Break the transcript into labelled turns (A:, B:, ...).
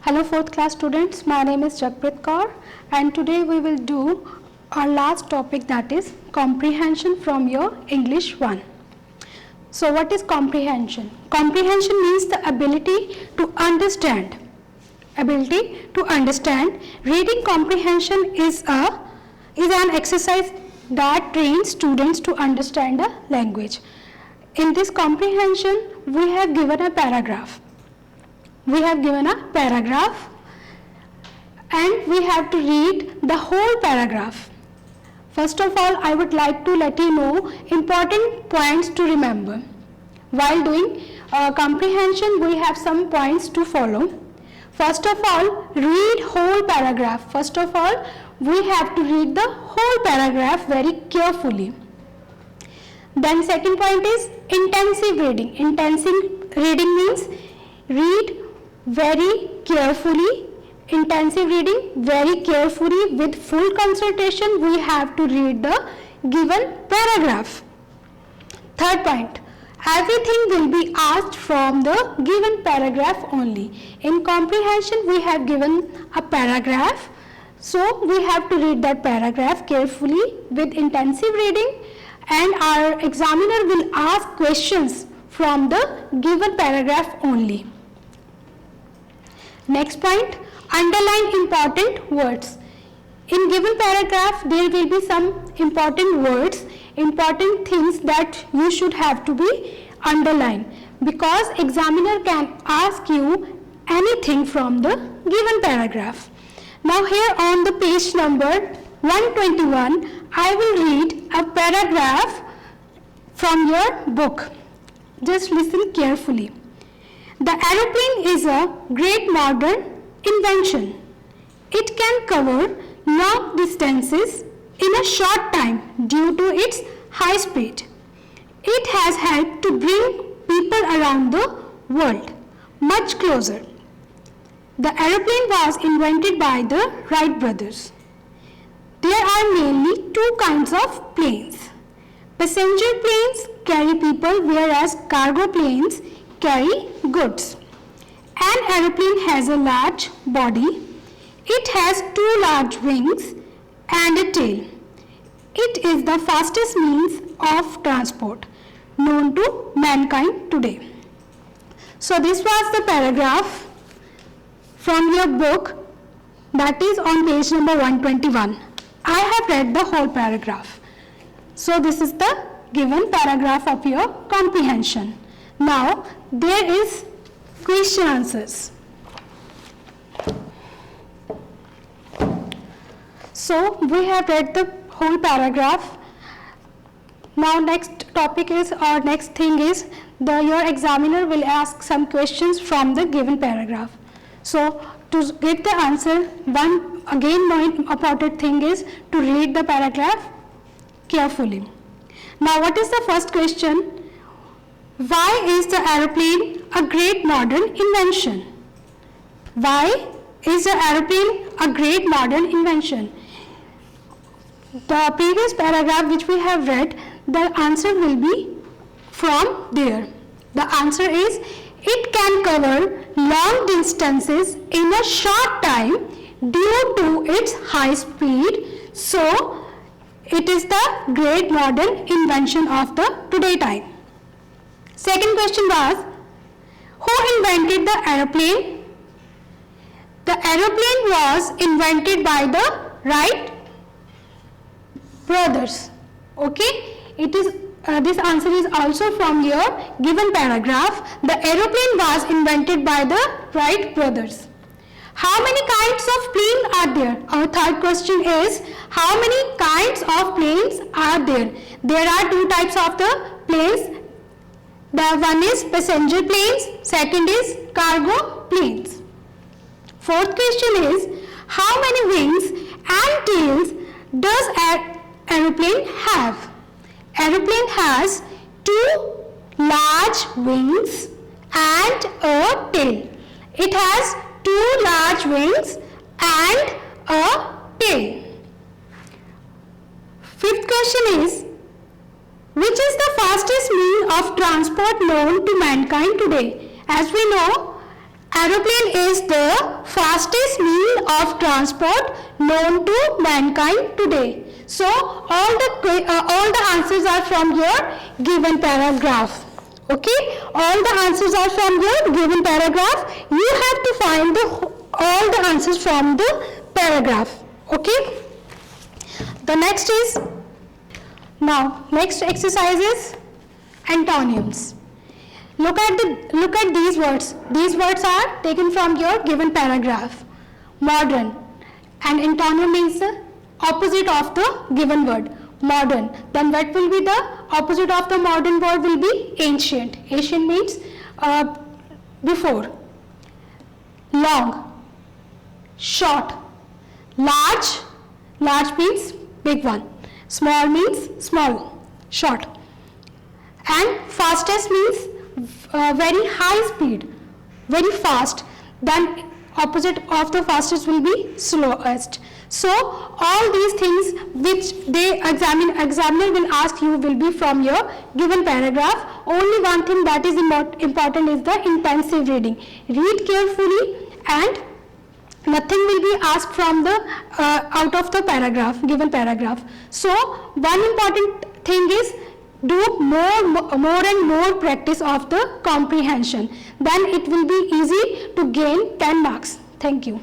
A: Hello 4th class students, my name is Jagpreet Kaur and today we will do our last topic, that is comprehension from your English 1. So what is comprehension? Comprehension means the ability to understand. Reading comprehension is an exercise that trains students to understand a language. In this comprehension, we have given a paragraph. And we have to read the whole paragraph. First of all, I would like to let you know important points to remember. While doing comprehension, we have some points to follow. First of all, read whole paragraph. First of all, we have to read the whole paragraph very carefully. Then second point is intensive reading. Intensive reading means read very carefully. Intensive reading very carefully with full concentration. We have to read the given paragraph. Third point, everything will be asked from the given paragraph only. In comprehension, we have given a paragraph, so we have to read that paragraph carefully with intensive reading, and our examiner will ask questions from the given paragraph only. Next point, underline important words. In given paragraph, there will be some important words, important things that you should have to be underlined, because examiner can ask you anything from the given paragraph. Now here on the page number 121, I will read a paragraph from your book. Just listen carefully. The aeroplane is a great modern invention. It can cover long distances in a short time due to its high speed. It has helped to bring people around the world much closer. The aeroplane was invented by the Wright brothers. There are mainly two kinds of planes. Passenger planes carry people, whereas cargo planes carry goods. An aeroplane has a large body. It has two large wings and a tail. It is the fastest means of transport known to mankind today. So this was the paragraph from your book, that is on page number 121. I have read the whole paragraph. So this is the given paragraph of your comprehension. Now there is question answers. So we have read the whole paragraph. Now next topic is, or next thing is, your examiner will ask some questions from the given paragraph. So to get the answer, one again more important thing is to read the paragraph carefully. Now what is the first question? Why is the aeroplane a great modern invention? Why is the aeroplane a great modern invention? The previous paragraph which we have read, the answer will be from there. The answer is, it can cover long distances in a short time due to its high speed. So it is the great modern invention of the today time. Second question was, who invented the aeroplane? The aeroplane was invented by the Wright brothers. Okay, it is this answer is also from your given paragraph. The aeroplane was invented by the Wright brothers. How many kinds of planes are there? Our third question is, how many kinds of planes are there? There are two types of the planes. The one is passenger planes, second is cargo planes. Fourth question is, how many wings and tails does aeroplane have? Aeroplane has two large wings and a tail. It has two large wings and a tail. Fifth question is, which is the fastest means of transport known to mankind today? As we know, aeroplane is the fastest mean of transport known to mankind today. So all the answers are from your given paragraph. Okay, all the answers are from your given paragraph. You have to find all the answers from the paragraph. Okay. The next is, now next exercise is antonyms. Look at these words. These words are taken from your given paragraph. Modern, and antonym means the opposite of the given word. Modern. Then what will be the opposite of the modern word? Will be ancient. Ancient means before. Long, short, large. Large means big one. Small means small, short. And fastest means very high speed, very fast. Then opposite of the fastest will be slowest. So all these things which the examiner will ask you will be from your given paragraph. Only one thing that is important is the intensive reading. Read carefully and nothing will be asked from the out of the paragraph, given paragraph. So one important thing is do more and more practice of the comprehension. Then it will be easy to gain 10 marks. Thank you.